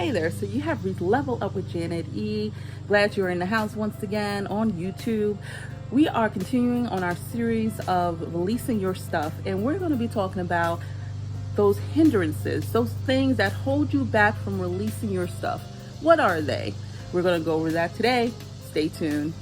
Hey there, so you have reached Level Up with Janet E. Glad you're in the house once again on YouTube. We are continuing on our series of releasing your stuff, and we're going to be talking about those hindrances, those things that hold you back from releasing your stuff. What are they? We're going to go over that today. Stay tuned.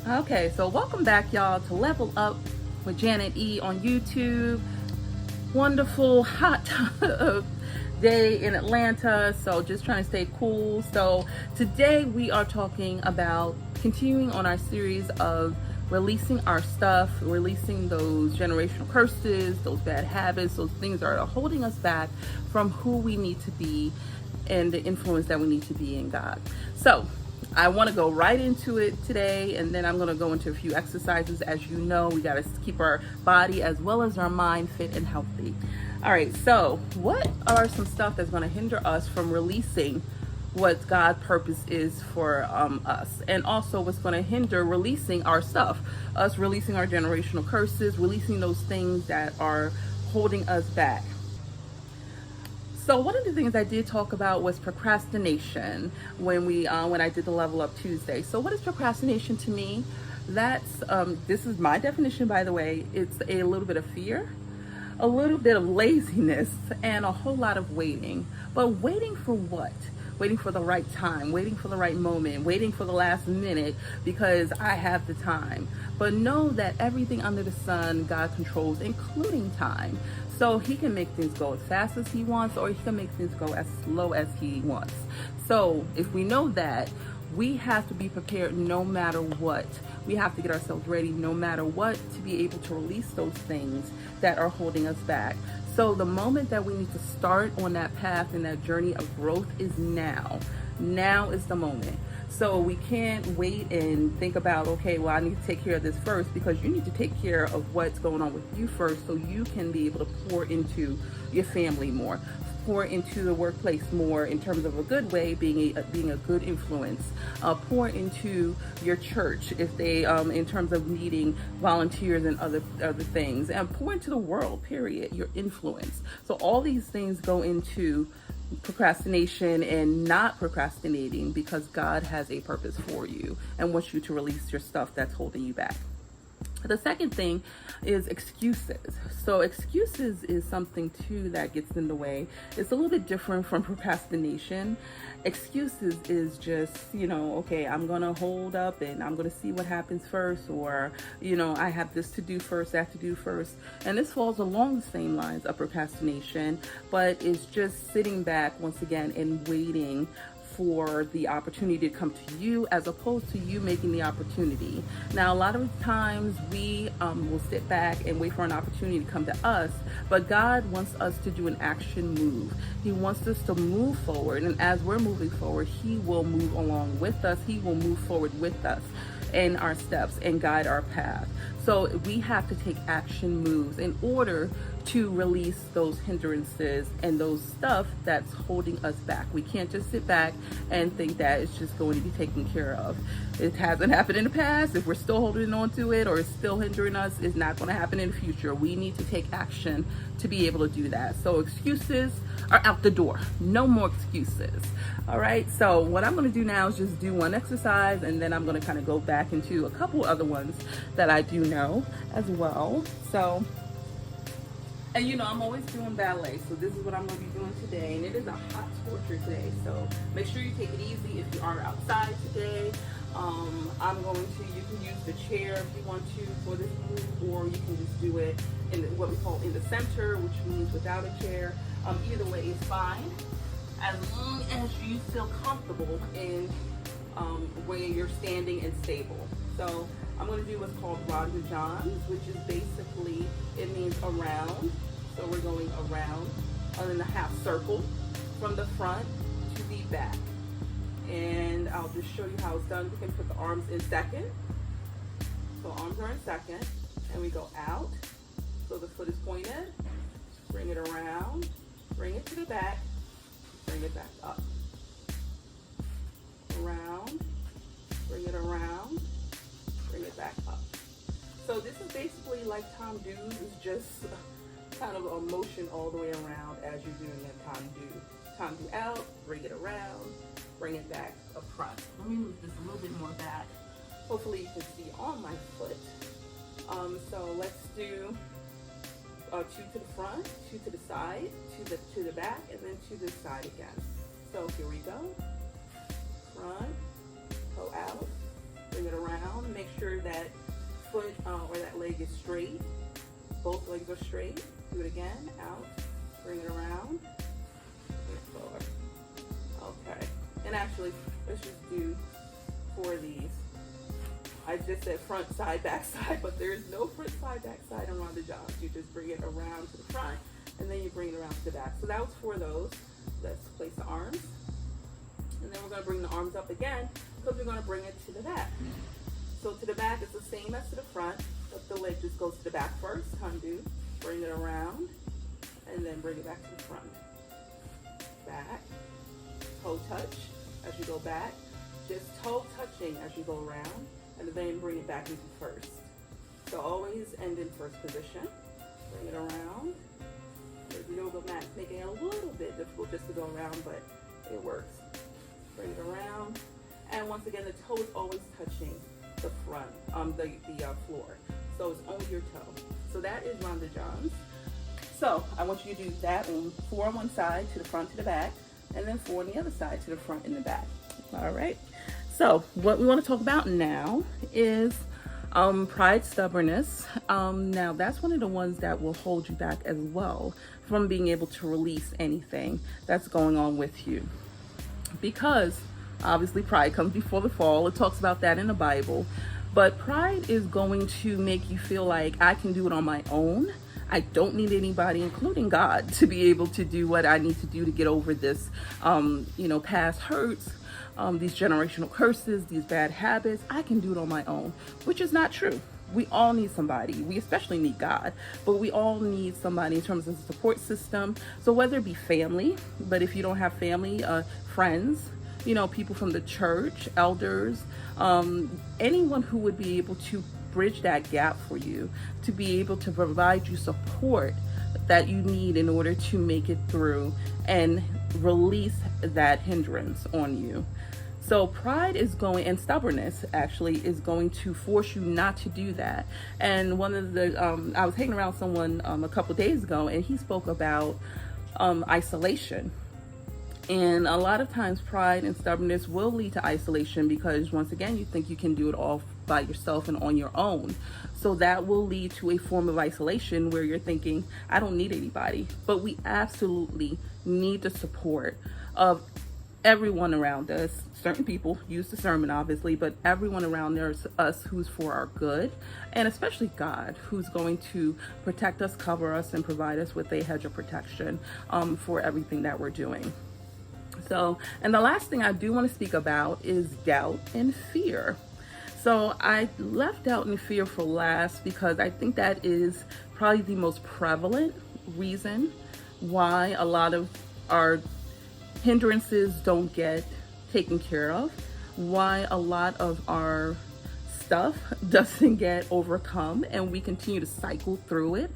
Okay, so welcome back, y'all, to Level Up with Janet E on YouTube. Wonderful hot day in Atlanta, so just trying to stay cool. So today we are talking about continuing on our series of releasing our stuff, releasing those generational curses, those bad habits, those things that are holding us back from who we need to be and the influence that we need to be in God. So I want to go right into it today, and then I'm going to go into a few exercises. As you know, we got to keep our body as well as our mind fit and healthy. All right, so what are some stuff that's going to hinder us from releasing what God's purpose is for us, and also what's going to hinder releasing our stuff, us releasing our generational curses, releasing those things that are holding us back. So one of the things I did talk about was procrastination when I did the Level Up Tuesday. So what is procrastination to me? That's this is my definition, by the way. It's a little bit of fear, a little bit of laziness, and a whole lot of waiting. But waiting for what? Waiting for the right time, waiting for the right moment, waiting for the last minute because I have the time. But know that everything under the sun, God controls, including time. So he can make things go as fast as he wants, or he can make things go as slow as he wants. So if we know that, we have to be prepared no matter what. We have to get ourselves ready no matter what to be able to release those things that are holding us back. So the moment that we need to start on that path and that journey of growth is now. Now is the moment. So we can't wait and think about, okay, well, I need to take care of this first, because you need to take care of what's going on with you first so you can be able to pour into your family more, pour into the workplace more in terms of a good way, being a good influence, pour into your church if they in terms of needing volunteers and other things, and pour into the world, period, your influence. So all these things go into procrastination and not procrastinating, because God has a purpose for you and wants you to release your stuff that's holding you back. The second thing is excuses. So excuses is something too that gets in the way. It's a little bit different from procrastination. Excuses is just, okay, I'm going to hold up and I'm going to see what happens first, or, I have this to do first, I have to do first. And this falls along the same lines of procrastination, but it's just sitting back once again and waiting for the opportunity to come to you, as opposed to you making the opportunity. Now, a lot of times we will sit back and wait for an opportunity to come to us, but God wants us to do an action move. He wants us to move forward, and as we're moving forward, He will move along with us. He will move forward with us in our steps and guide our path. So we have to take action moves in order to release those hindrances and those stuff that's holding us back. We can't just sit back and think that it's just going to be taken care of. It hasn't happened in the past. If we're still holding on to it or it's still hindering us, it's not going to happen in the future. We need to take action to be able to do that. So excuses are out the door. No more excuses. All right. So what I'm going to do now is just do one exercise, and then I'm going to kind of go back into a couple other ones that I do know as well. So, and I'm always doing ballet, so this is what I'm going to be doing today, and it is a hot torture day, so make sure you take it easy if you are outside today. You can use the chair if you want to for this move, or you can just do it in what we call in the center, which means without a chair. Either way is fine, as long as you feel comfortable in where you're standing and stable. So I'm going to do what's called Roger Johns, which is basically, it means around. So we're going around in a half circle from the front to the back. And I'll just show you how it's done. We can put the arms in second. So arms are in second, and we go out. So the foot is pointed. Bring it around. Bring it to the back. Bring it back up. Around. Bring it around. Bring it back up. So this is basically like Tom Do. It's just kind of a motion all the way around as you're doing a Tom Do. Tom Do out, bring it around, bring it back up front. Let me move this a little bit more back. Hopefully you can see on my foot. So let's do 2 to the front, 2 to the side, to the back, and then to the side again. So here we go. Front, toe out, bring it around. Make sure that foot or that leg is straight. Both legs are straight. Do it again. Out, bring it around. Forward. Okay. And actually, let's just do 4 of these. I just said front, side, back, side, but there is no front, side, back, side on the jobs. You just bring it around to the front, and then you bring it around to the back. So that was 4 of those. Let's place the arms. And then we're going to bring the arms up again, because we're going to bring it to the back. So to the back, it's the same as to the front, but the leg just goes to the back first. Undo, bring it around, and then bring it back to the front. Back, toe touch as you go back. Just toe touching as you go around, and then bring it back into first. So always end in first position. Bring it around. The yoga mat making it a little bit difficult just to go around, but it works. Bring it around, and once again, the toe is always touching the front, the floor. So it's only your toe. So that is Ronda Johns. So I want you to do that on 4 on one side, to the front, to the back, and then 4 on the other side, to the front and the back. All right. So what we want to talk about now is pride, stubbornness. Now that's one of the ones that will hold you back as well from being able to release anything that's going on with you. Because obviously pride comes before the fall. It talks about that in the Bible. But pride is going to make you feel like I can do it on my own. I don't need anybody, including God, to be able to do what I need to do to get over this, past hurts, these generational curses, these bad habits. I can do it on my own, which is not true. We all need somebody. We especially need God, but we all need somebody in terms of the support system. So whether it be family, but if you don't have family, friends, people from the church, elders, anyone who would be able to bridge that gap for you, to be able to provide you support that you need in order to make it through and release that hindrance on you. So pride is going, and stubbornness actually is going to force you not to do that. And one of the, I was hanging around someone a couple days ago, and he spoke about isolation. And a lot of times pride and stubbornness will lead to isolation because once again, you think you can do it all by yourself and on your own. So that will lead to a form of isolation where you're thinking, I don't need anybody. But we absolutely need the support of everyone around us. Certain people use discernment, obviously, but everyone around us who's for our good, and especially God, who's going to protect us, cover us, and provide us with a hedge of protection for everything that we're doing. So, and the last thing I do want to speak about is doubt and fear. So I left doubt and fear for last because I think that is probably the most prevalent reason why a lot of our hindrances don't get taken care of, why a lot of our stuff doesn't get overcome, and we continue to cycle through it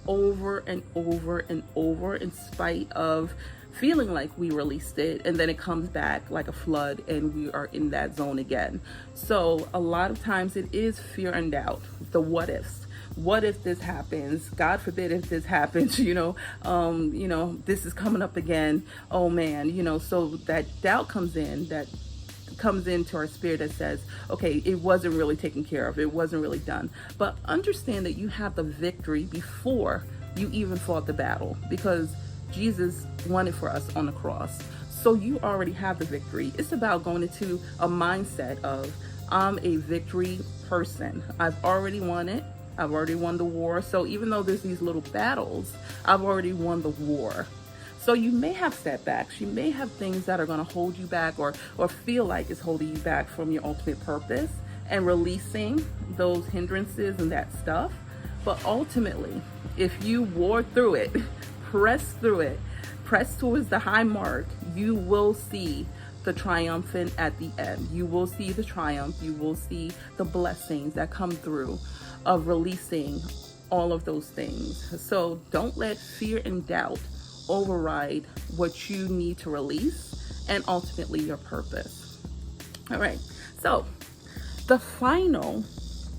over and over and over in spite of feeling like we released it, and then it comes back like a flood and we are in that zone again. So a lot of times it is fear and doubt, the what ifs. What if this happens? God forbid if this happens, this is coming up again. Oh man, so that doubt comes into our spirit that says, okay, it wasn't really taken care of. It wasn't really done. But understand that you have the victory before you even fought the battle, because Jesus won it for us on the cross. So you already have the victory. It's about going into a mindset of, I'm a victory person. I've already won it. I've already won the war. So even though there's these little battles, I've already won the war. So you may have setbacks. You may have things that are going to hold you back or feel like it's holding you back from your ultimate purpose and releasing those hindrances and that stuff. But ultimately, if you war through it, press through it, press towards the high mark, you will see the triumphant at the end. You will see the triumph. You will see the blessings that come through of releasing all of those things. So don't let fear and doubt override what you need to release and ultimately your purpose. All right, so the final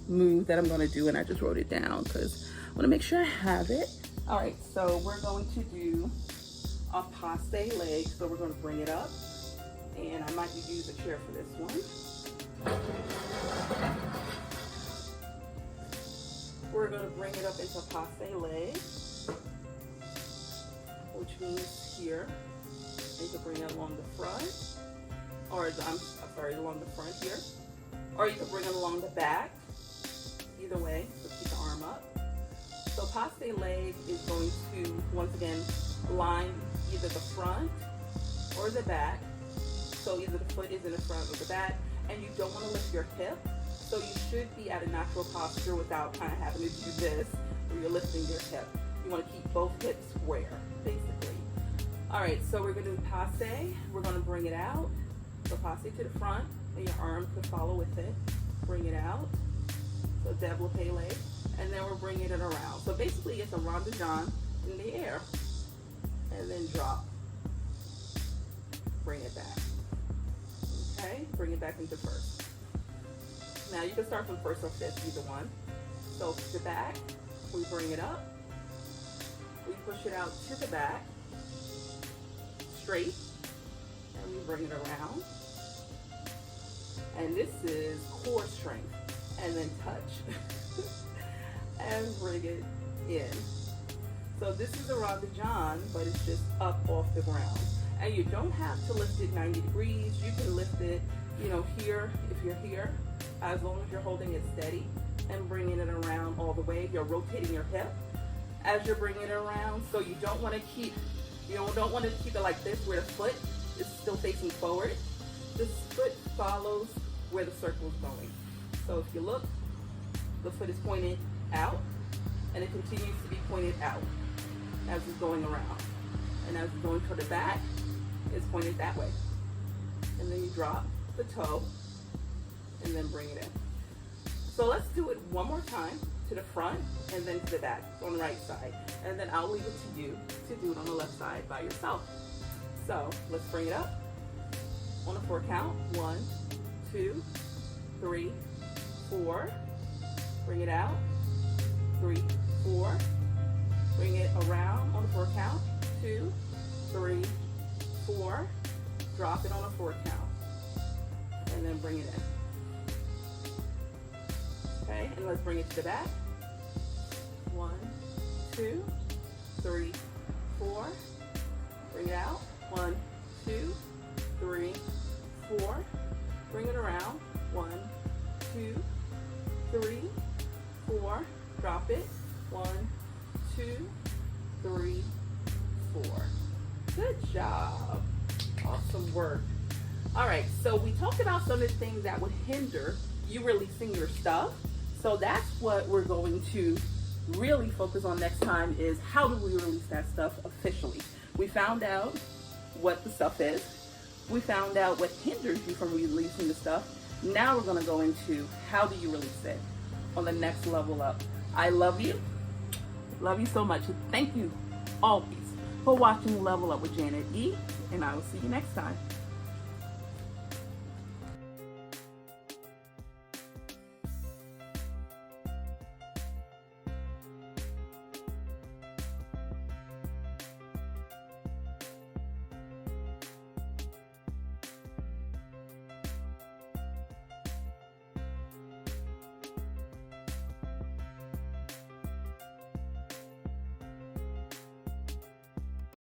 move that I'm going to do, and I just wrote it down because I want to make sure I have it. All right, so we're going to do a passe leg. So we're going to bring it up, and I might use a chair for this one. We're going to bring it up into passe leg, which means here. And you can bring it along the front, or I'm sorry, along the front here, or you can bring it along the back. Either way, so keep the arm up. So passe leg is going to, once again, line either the front or the back. So either the foot is in the front or the back, and you don't want to lift your hip. So you should be at a natural posture without kind of having to do this where you're lifting your hip. You want to keep both hips square, basically. All right, so we're going to do passe. We're going to bring it out. So passe to the front, and your arm could follow with it. Bring it out. So développé leg, and then we're bringing it around. So basically it's a rond de jambe in the air, and then drop. Bring it back. Okay, bring it back into first. Now you can start from first or fifth, either one. So the back, we bring it up, we push it out to the back, straight, and we bring it around. And this is core strength. And then touch and bring it in. So this is a rond de jambe, but it's just up off the ground. And you don't have to lift it 90 degrees. You can lift it, here, if you're here, as long as you're holding it steady and bringing it around all the way. You're rotating your hip as you're bringing it around. So you don't want to keep, don't want to keep it like this where the foot is still facing forward. The foot follows where the circle is going. So if you look, the foot is pointed out, and it continues to be pointed out as it's going around. And as it's going toward the back, it's pointed that way. And then you drop the toe, and then bring it in. So let's do it one more time, to the front, and then to the back, on the right side. And then I'll leave it to you to do it on the left side by yourself. So let's bring it up on a 4 count. 1, 2, 3, 4, bring it out, 3, 4, bring it around on a 4 count, 2, 3, 4, drop it on a 4 count, and then bring it in. Okay, and let's bring it to the back. 1, 2, 3, 4, bring it out, 1, 2, 3, 4, bring it around, 1, 2, 3, 4, drop it, 1, 2, 3, 4. Good job. Awesome work. All right, so we talked about some of the things that would hinder you releasing your stuff. So that's what we're going to really focus on next time, is how do we release that stuff officially. We found out what the stuff is. We found out what hinders you from releasing the stuff. Now we're going to go into how do you release it on the next level up. I love you. Love you so much. Thank you always for watching Level Up with Janet E. And I will see you next time.